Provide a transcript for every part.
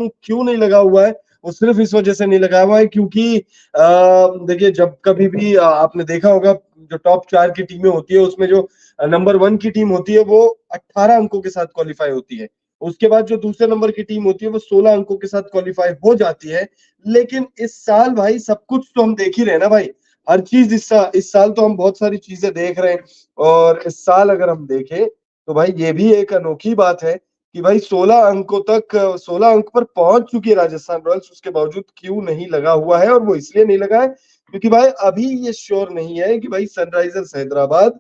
हूँ क्यों नहीं लगा हुआ है, वो सिर्फ इस वजह से नहीं लगा हुआ है क्योंकि देखिए जब कभी भी आपने देखा होगा जो टॉप 4 की टीमें होती है उसमें जो नंबर 1 की टीम होती है वो 18 अंकों के साथ क्वालिफाई होती है। उसके बाद जो दूसरे नंबर की टीम होती है वो 16 अंकों के साथ क्वालिफाई हो जाती है। लेकिन इस साल भाई सब कुछ तो हम देख ही रहे हैं ना भाई, हर चीज इस साल तो हम बहुत सारी चीजें देख रहे हैं। और इस साल अगर हम देखें तो भाई ये भी एक अनोखी बात है कि भाई 16 अंकों तक 16 अंक पर पहुंच चुकी है राजस्थान रॉयल्स, उसके बावजूद क्यों नहीं लगा हुआ है, और वो इसलिए नहीं लगा है क्योंकि भाई अभी ये श्योर नहीं है कि भाई Sunrisers Hyderabad,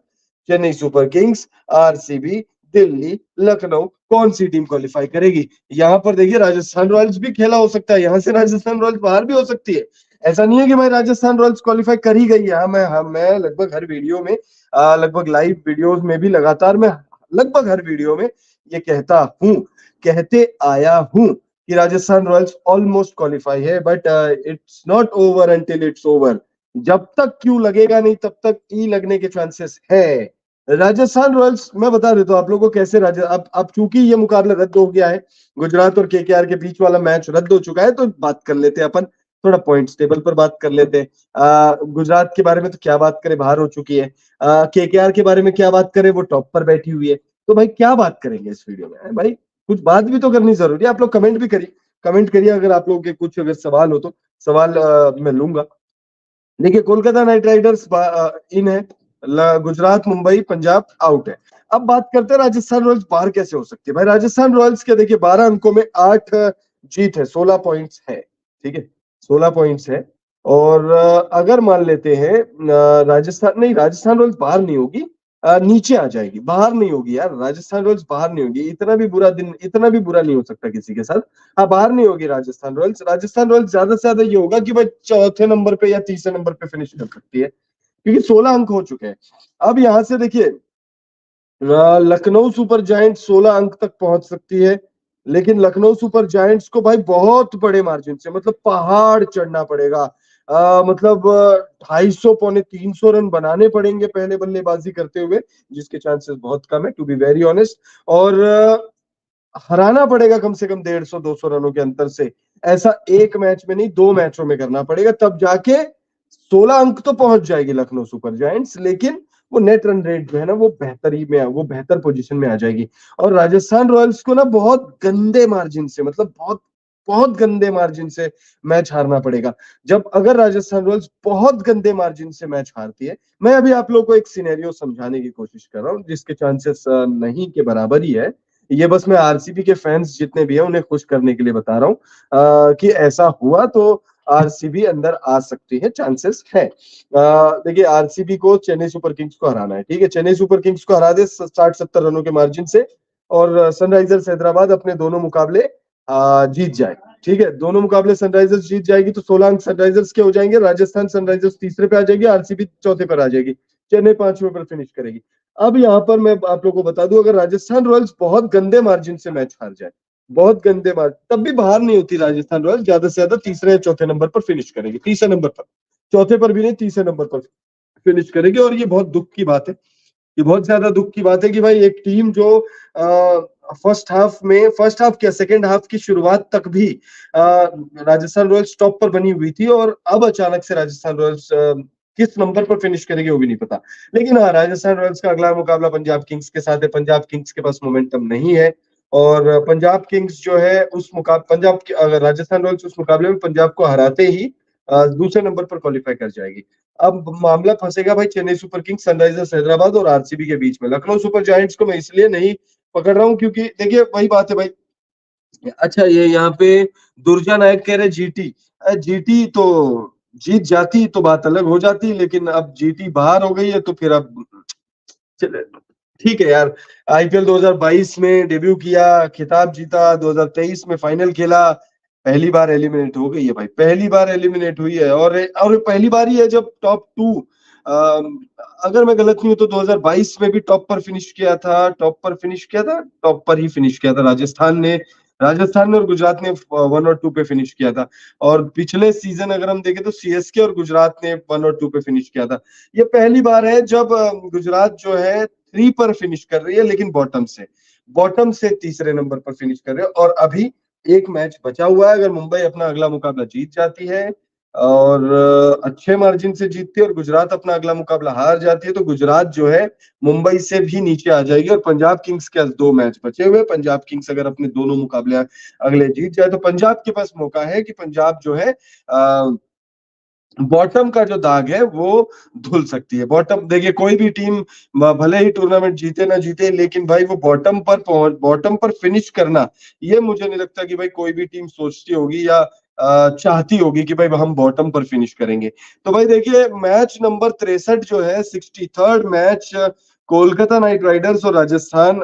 Chennai super Kings, RCB, Delhi, Lucknow कौन सी टीम क्वालिफाई करेगी। यहाँ पर देखिए राजस्थान रॉयल्स भी खेला हो सकता है, यहाँ से राजस्थान रॉयल्स बाहर भी हो सकती है। ऐसा नहीं है कि भाई राजस्थान रॉयल्स क्वालिफाई कर ही गई है। मैं लगभग हर वीडियो में लगभग लाइव वीडियोस में भी लगातार मैं लगभग हर वीडियो में ये कहते आया हूं कि राजस्थान रॉयल्स ऑलमोस्ट क्वालिफाई है, but it's not over until it's over. जब तक क्यों लगेगा नहीं तब तक ई लगने के चांसेस है। राजस्थान रॉयल्स मैं बता देता हूं आप लोगों को कैसे अब चूंकि ये मुकाबला रद्द हो गया है, गुजरात और केकेआर के बीच वाला मैच रद्द हो चुका है, तो बात कर लेते हैं अपन थोड़ा पॉइंट्स टेबल पर बात कर लेते हैं। गुजरात के बारे में तो क्या बात करें, बाहर हो चुकी है। केकेआर के बारे में क्या बात करें, वो टॉप पर बैठी हुई है। तो भाई क्या बात करेंगे इस वीडियो में भाई, कुछ बात भी तो करनी जरूरी है। आप लोग कमेंट करिए अगर आप लोगों के कुछ अगर सवाल हो तो सवाल मैं लूंगा। देखिए कोलकाता नाइट राइडर्स इन है, गुजरात मुंबई पंजाब आउट है। अब बात करते हैं राजस्थान रॉयल्स बाहर कैसे हो सकती है। भाई राजस्थान रॉयल्स के देखिए 12 अंकों में 8 जीत है, 16 पॉइंट्स है, ठीक है 16 पॉइंट्स है। और अगर मान लेते हैं राजस्थान रॉयल्स बाहर नहीं होगी, नीचे आ जाएगी, बाहर नहीं होगी यार, राजस्थान रॉयल्स बाहर नहीं होगी। इतना भी बुरा नहीं हो सकता किसी के साथ। हाँ बाहर नहीं होगी राजस्थान रॉयल्स ज्यादा से ज्यादा ये होगा कि भाई चौथे नंबर पे या तीसरे नंबर पे फिनिश कर सकती है क्योंकि 16 अंक हो चुके हैं। अब यहां से देखिए लखनऊ सुपर जायंट्स 16 अंक तक पहुंच सकती है, लेकिन लखनऊ सुपर जायंट्स को भाई बहुत बड़े मार्जिन से मतलब पहाड़ चढ़ना पड़ेगा। मतलब 250 पौने 300 रन बनाने पड़ेंगे पहले बल्लेबाजी करते हुए, जिसके चांसेस बहुत कम है टू बी वेरी ऑनेस्ट। और हराना पड़ेगा कम से कम 150-200 रनों के अंतर से। ऐसा एक मैच में नहीं 2 मैचों में करना पड़ेगा, तब जाके 16 अंक तो पहुंच जाएगी लखनऊ सुपर जायंट्स, लेकिन वो नेट रन रेट जो है ना वो बेहतरी में वो बेहतर पोजीशन में आ जाएगी। और राजस्थान रॉयल्स को ना बहुत गंदे मार्जिन से मतलब बहुत बहुत गंदे मार्जिन से मैच हारना पड़ेगा। जब अगर राजस्थान रॉयल्स बहुत गंदे मार्जिन से मैच हारती है, मैं अभी आप लोगों को एक सिनेरियो समझाने की कोशिश कर रहा हूँ जिसके चांसेस नहीं के बराबर ही है। ये बस मैं आरसीबी के फैंस जितने भी हैं उन्हें खुश करने के लिए बता रहा हूँ कि ऐसा हुआ तो आरसीबी अंदर आ सकती है, चांसेस है। देखिए आरसीबी को चेन्नई सुपर किंग्स को हराना है, ठीक है, चेन्नई सुपर किंग्स को हरा दे 60-70 रनों के मार्जिन से, और सनराइजर्स हैदराबाद अपने दोनों मुकाबले जीत जाए, ठीक है, दोनों मुकाबले सनराइजर्स जीत जाएगी तो 16 अंक सनराइजर्स के हो जाएंगे, राजस्थान सनराइजर्स तीसरे पे आ जाएगी, आरसीबी चौथे पर आ जाएगी, चेन्नई 5वें पर फिनिश करेगी। अब यहाँ पर मैं आप लोगों को बता दूं अगर राजस्थान रॉयल्स बहुत गंदे मार्जिन से मैच हार जाए, बहुत गंदे मार्जिन, तब भी बाहर नहीं होती राजस्थान रॉयल्स, ज्यादा से ज्यादा तीसरे या चौथे नंबर पर फिनिश करेगी, तीसरे नंबर पर, चौथे पर भी नहीं तीसरे नंबर पर फिनिश करेगी। और ये बहुत दुख की बात है, ये बहुत ज्यादा दुख की बात है कि भाई एक टीम जो फर्स्ट हाफ क्या सेकेंड हाफ की शुरुआत तक भी राजस्थान रॉयल्स टॉप पर बनी हुई थी, और अब अचानक से राजस्थान रॉयल्स किस नंबर पर फिनिश करेगी वो भी नहीं पता। लेकिन हाँ राजस्थान रॉयल्स का अगला मुकाबला पंजाब किंग्स के साथ है, पंजाब किंग्स के पास मोमेंटम नहीं है, और पंजाब किंग्स जो है उस मुकाबले अगर राजस्थान रॉयल्स उस मुकाबले में पंजाब को हराते ही दूसरे नंबर पर क्वालिफाई कर जाएगी। अब मामला फंसेगा भाई Chennai super Kings, Sunrisers Hyderabad और आरसीबी के बीच में। लखनऊ सुपर जायंट्स को मैं इसलिए नहीं पकड़ रहा हूं क्योंकि देखिए वही बात है भाई। अच्छा ये यहाँ पे दुर्जा नायक कह रहे जीटी, जीटी तो जीत जाती तो बात अलग हो जाती, लेकिन अब जीटी बाहर हो गई है तो फिर अब ठीक है यार। आईपीएल 2022 में डेब्यू किया, खिताब जीता, 2023 में फाइनल खेला, पहली बार एलिमिनेट हो गई है भाई, पहली बार एलिमिनेट हुई है, और पहली बार ही है जब टॉप 2, अगर मैं गलत नहीं हूं तो 2022 में भी टॉप पर ही फिनिश किया था राजस्थान ने और गुजरात ने 1 और 2 पे फिनिश किया था। और पिछले सीजन अगर हम देखें तो सीएसके और गुजरात ने 1 और 2 पे फिनिश किया था। ये पहली बार है जब गुजरात जो है 3 पर फिनिश कर रही है, लेकिन बॉटम से तीसरे नंबर पर फिनिश कर रहे हैं, और अभी एक मैच बचा हुआ है। अगर मुंबई अपना अगला मुकाबला जीत जाती है और अच्छे मार्जिन से जीतती है और गुजरात अपना अगला मुकाबला हार जाती है, तो गुजरात जो है मुंबई से भी नीचे आ जाएगी। और पंजाब किंग्स के पास 2 मैच बचे हुए हैं। पंजाब किंग्स अगर अपने दोनों मुकाबले अगले जीत जाए तो पंजाब के पास मौका है कि पंजाब जो है बॉटम का जो दाग है वो धुल सकती है। बॉटम देखिए, कोई भी टीम भले ही टूर्नामेंट जीते ना जीते, लेकिन भाई वो बॉटम पर फिनिश करना, ये मुझे नहीं लगता कि भाई कोई भी टीम सोचती होगी या चाहती होगी कि भाई हम बॉटम पर फिनिश करेंगे। तो भाई देखिए, मैच नंबर 63 जो है, 63rd match Kolkata night Riders और राजस्थान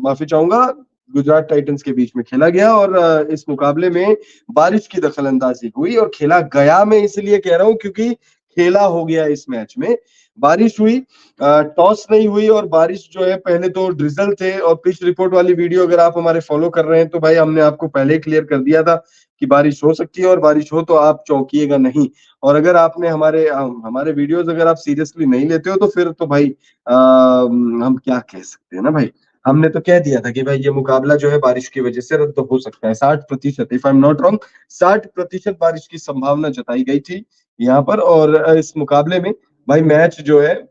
माफी चाहूंगा, गुजरात टाइटंस के बीच में खेला गया। और इस मुकाबले में बारिश की दखलंदाजी हुई, और खेला गया, मैं इसलिए कह रहा हूं क्योंकि खेला हो गया इस मैच में। बारिश हुई, टॉस नहीं हुई, और बारिश जो है, पहले तो ड्रिजल थे। और पिच रिपोर्ट वाली वीडियो अगर आप हमारे फॉलो कर रहे हैं तो भाई हमने आपको पहले ही क्लियर कर दिया था कि बारिश हो सकती है, और बारिश हो तो आप चौंकिएगा नहीं। और अगर आपने हमारे वीडियोस अगर आप सीरियसली नहीं लेते हो तो फिर तो भाई हम क्या कह सकते हैं ना भाई। हमने तो कह दिया था कि भाई ये मुकाबला जो है बारिश की वजह से रद्द हो सकता है। 60%, if I am not wrong, 60% बारिश की संभावना जताई गई थी यहाँ पर। और इस मुकाबले में भाई मैच जो है,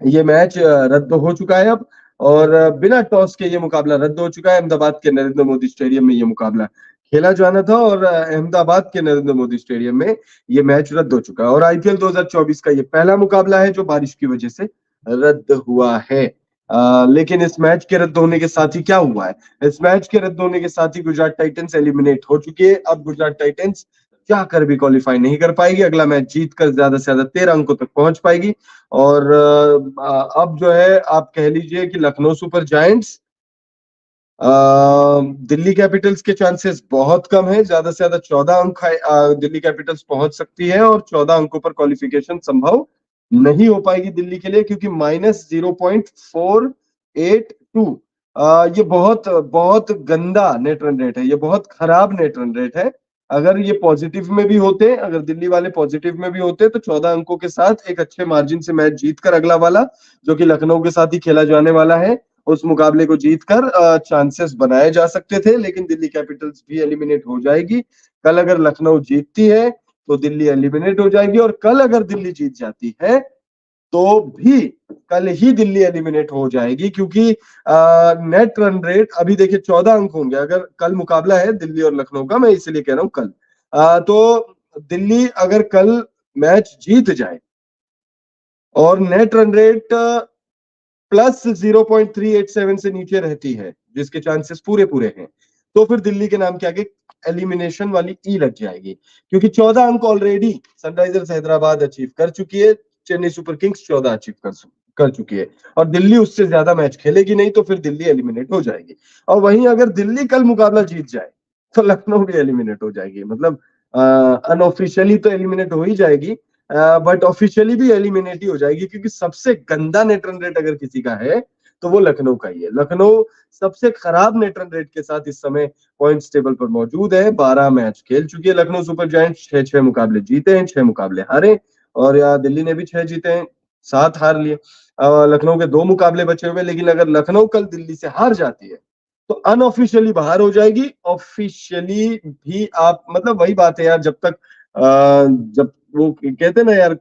ये मैच रद्द हो चुका है अब। और बिना टॉस के ये मुकाबला रद्द हो चुका है। अहमदाबाद के नरेंद्र मोदी स्टेडियम में ये मुकाबला खेला जाना था, और अहमदाबाद के नरेंद्र मोदी स्टेडियम में ये मैच रद्द हो चुका है। और आईपीएल 2024 का ये पहला मुकाबला है जो बारिश की वजह से रद्द हुआ है। लेकिन इस मैच के रद्द होने के साथ ही क्या हुआ है, इस मैच के रद्द होने के साथ ही गुजरात टाइटंस एलिमिनेट हो चुकी है। अब गुजरात टाइटंस चाह कर भी क्वालिफाई नहीं कर पाएगी, अगला मैच जीत कर ज्यादा से ज्यादा 13 अंकों तक पहुंच पाएगी। और अब जो है, आप कह लीजिए कि Lucknow super giants Delhi Capitals के चांसेस बहुत कम है। ज्यादा से ज्यादा 14 अंक दिल्ली कैपिटल्स पहुंच सकती है, और 14 अंकों पर क्वालिफिकेशन संभव नहीं हो पाएगी दिल्ली के लिए, क्योंकि -0.482, ये बहुत बहुत गंदा नेट रन रेट है, ये बहुत खराब नेट रन रेट है। अगर ये पॉजिटिव में भी होते, अगर दिल्ली वाले पॉजिटिव में भी होते, तो 14 अंकों के साथ एक अच्छे मार्जिन से मैच जीतकर अगला वाला, जो कि लखनऊ के साथ ही खेला जाने वाला है, उस मुकाबले को जीतकर चांसेस बनाए जा सकते थे। लेकिन दिल्ली कैपिटल्स भी एलिमिनेट हो जाएगी। कल अगर लखनऊ जीतती है तो दिल्ली एलिमिनेट हो जाएगी, और कल अगर दिल्ली जीत जाती है तो भी कल ही दिल्ली एलिमिनेट हो जाएगी, क्योंकि नेट रन रेट अभी देखिए 14 अंक होंगे अगर कल मुकाबला है दिल्ली और लखनऊ का, मैं इसलिए कह रहा हूं कल। तो दिल्ली अगर कल मैच जीत जाए और नेट रन रेट +0.387 से नीचे रहती है, जिसके चांसेस पूरे पूरे हैं, तो फिर दिल्ली के नाम के आगे एलिमिनेशन वाली ई लग जाएगी। क्योंकि 14 अंक ऑलरेडी सनराइजर्स हैदराबाद अचीव कर चुकी है, चेन्नई सुपर किंग्स 14 अचीव कर चुकी है, और दिल्ली उससे ज्यादा मैच खेलेगी नहीं, तो फिर दिल्ली एलिमिनेट हो जाएगी। और वहीं अगर दिल्ली कल मुकाबला जीत जाए तो लखनऊ भी एलिमिनेट हो जाएगी। मतलब अनऑफिशियली तो एलिमिनेट हो ही जाएगी, बट ऑफिशियली भी एलिमिनेट ही हो जाएगी, क्योंकि सबसे गंदा नेट रन रेट अगर किसी का है तो वो लखनऊ का ही है। लखनऊ सबसे खराब नेट रन रेट के साथ इस समय पॉइंट्स टेबल पर मौजूद है। 12 मैच खेल चुकी है लखनऊ सुपर जायंट्स, 6 मुकाबले जीते हैं, 6 मुकाबले हारे। और यहाँ दिल्ली ने भी 6 जीते हैं, 7 हार लिए। लखनऊ के 2 मुकाबले बचे हुए, लेकिन अगर लखनऊ कल दिल्ली से हार जाती है तो अनऑफिशियली बाहर हो जाएगी। ऑफिशियली भी आप, मतलब वही बात है यार, जब तक जब वो कहते हैं ना यार,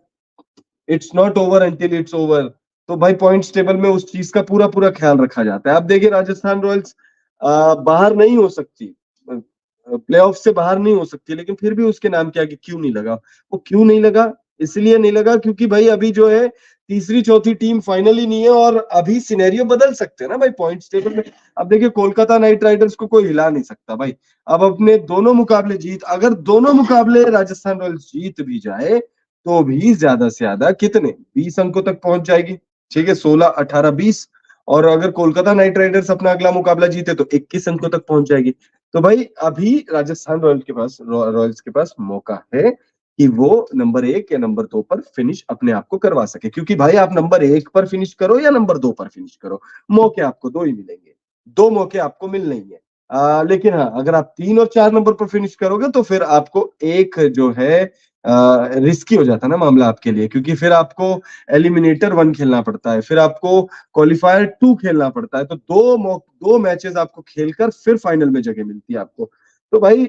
it's not over until it's over, तो भाई पॉइंट्स टेबल में उस चीज का पूरा पूरा ख्याल रखा जाता है। अब देखिए, राजस्थान रॉयल्स बाहर नहीं हो सकती, प्लेऑफ से बाहर नहीं हो सकती, लेकिन फिर भी उसके नाम के आगे क्यों नहीं लगा? वो क्यों नहीं लगा? इसलिए नहीं लगा क्योंकि भाई अभी जो है तीसरी चौथी टीम फाइनली नहीं है, और अभी सिनेरियो बदल सकते हैं ना भाई पॉइंट्स टेबल में। अब देखिए, कोलकाता नाइट राइडर्स को कोई हिला नहीं सकता भाई। अब अपने दोनों मुकाबले जीत, अगर दोनों मुकाबले राजस्थान रॉयल्स जीत भी जाए तो भी ज्यादा से ज्यादा कितने 20 अंकों तक पहुंच जाएगी। ठीक है, 16, 18, 20। और अगर कोलकाता नाइट राइडर्स अपना अगला मुकाबला जीते तो 21 अंकों तक पहुंच जाएगी। तो भाई अभी राजस्थान रॉयल्स के पास मौका है कि वो नंबर 1 या नंबर 2 पर फिनिश अपने आप को करवा सके। क्योंकि भाई आप नंबर 1 पर फिनिश करो या नंबर 2 पर फिनिश करो, मौके आपको दो ही मिलेंगे, 2 मौके आपको मिलने ही है। लेकिन हाँ, अगर आप 3 और 4 नंबर पर फिनिश करोगे तो फिर आपको एक जो है रिस्की हो जाता है ना मामला आपके लिए, क्योंकि फिर आपको एलिमिनेटर 1 खेलना पड़ता है, फिर आपको क्वालिफायर 2 खेलना पड़ता है। तो दो मैचेस आपको खेलकर फिर फाइनल में जगह मिलती है आपको। तो भाई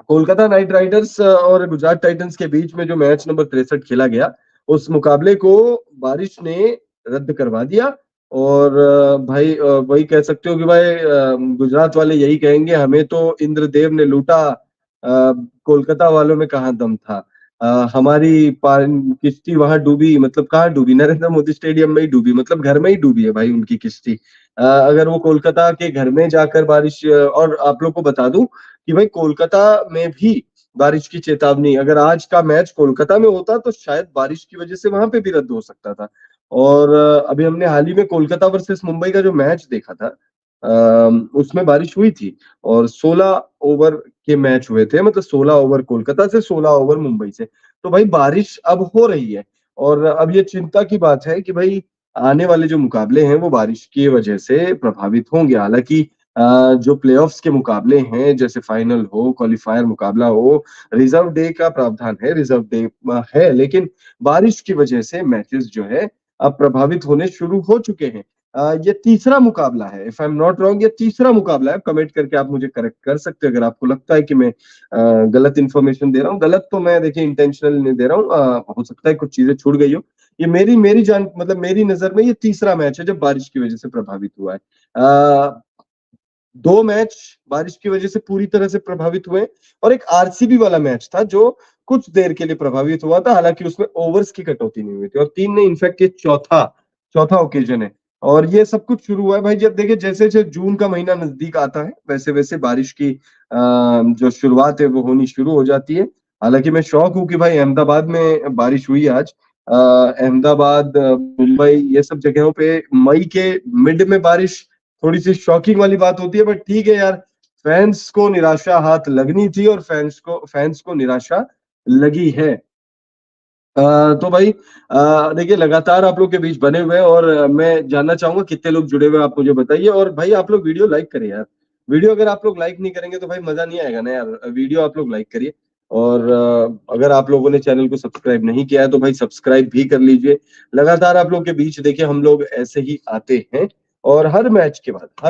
कोलकाता नाइट राइडर्स और गुजरात टाइटंस के बीच में जो मैच नंबर 63 खेला गया, उस मुकाबले को बारिश ने रद्द करवा दिया। और भाई वही कह सकते हो कि भाई गुजरात वाले यही कहेंगे, हमें तो इंद्रदेव ने लूटा, कोलकाता वालों में कहाँ दम था। हमारी किश्ती वहां डूबी, मतलब कहाँ डूबी, नरेंद्र मोदी स्टेडियम में ही डूबी, मतलब घर में ही डूबी है भाई उनकी किश्ती। अगर वो कोलकाता के घर में जाकर बारिश, और आप लोग को बता दूं कि भाई कोलकाता में भी बारिश की चेतावनी, अगर आज का मैच कोलकाता में होता तो शायद बारिश की वजह से वहां पे भी रद्द हो सकता था। और अभी हमने हाल ही में कोलकाता वर्सेस मुंबई का जो मैच देखा था, उसमें बारिश हुई थी और 16 ओवर के मैच हुए थे, मतलब 16 ओवर कोलकाता से, 16 ओवर मुंबई से। तो भाई बारिश अब हो रही है और अब ये चिंता की बात है कि भाई आने वाले जो मुकाबले हैं वो बारिश की वजह से प्रभावित होंगे। हालांकि जो प्लेऑफ्स के मुकाबले हैं, जैसे फाइनल हो, क्वालिफायर मुकाबला हो, रिजर्व डे का प्रावधान है, रिजर्व डे है, लेकिन बारिश की वजह से मैचेस जो है अब प्रभावित होने शुरू हो चुके हैं। ये तीसरा मुकाबला है, if I am not wrong, ये तीसरा मुकाबला है। कमेंट करके आप मुझे करेक्ट कर सकते हैं अगर आपको लगता है कि मैं गलत इन्फॉर्मेशन दे रहा हूँ। गलत तो मैं देखिए इंटेंशनल नहीं दे रहा हूँ, हो सकता है कुछ चीजें छूट गई हो। ये मेरी मेरी जान मतलब मेरी नजर में ये तीसरा मैच है जब बारिश की वजह से प्रभावित हुआ है। दो मैच बारिश की वजह से पूरी तरह से प्रभावित हुए और एक आरसीबी वाला मैच था जो कुछ देर के लिए प्रभावित हुआ था, हालांकि उसमें ओवर्स की कटौती नहीं हुई थी। और तीन ने इनफैक्ट ये चौथा चौथा ओकेजन है। और ये सब कुछ शुरू हुआ है भाई, जब देखिए जैसे जैसे जून का महीना नजदीक आता है वैसे वैसे बारिश की जो शुरुआत है वो होनी शुरू हो जाती है। हालांकि मैं शौक हूँ कि भाई अहमदाबाद में बारिश हुई आज। अहमदाबाद, मुंबई, ये सब जगहों पे मई के मिड में बारिश थोड़ी सी शॉकिंग वाली बात होती है, बट ठीक है यार, फैंस को निराशा हाथ लगनी थी और फैंस को निराशा लगी है। तो भाई देखिए लगातार आप लोग के बीच बने हुए हैं और मैं जानना चाहूंगा कितने लोग जुड़े हुए हैं, आप मुझे बताइए। और भाई आप लोग वीडियो लाइक करिए यार, वीडियो अगर आप लोग लाइक नहीं करेंगे तो भाई मजा नहीं आएगा ना यार। वीडियो आप लोग लाइक करिए और अगर आप लोगों ने चैनल को सब्सक्राइब नहीं किया है तो भाई सब्सक्राइब भी कर लीजिए। लगातार आप लोग के बीच देखिए हम लोग ऐसे ही आते हैं और हर मैच के बाद हर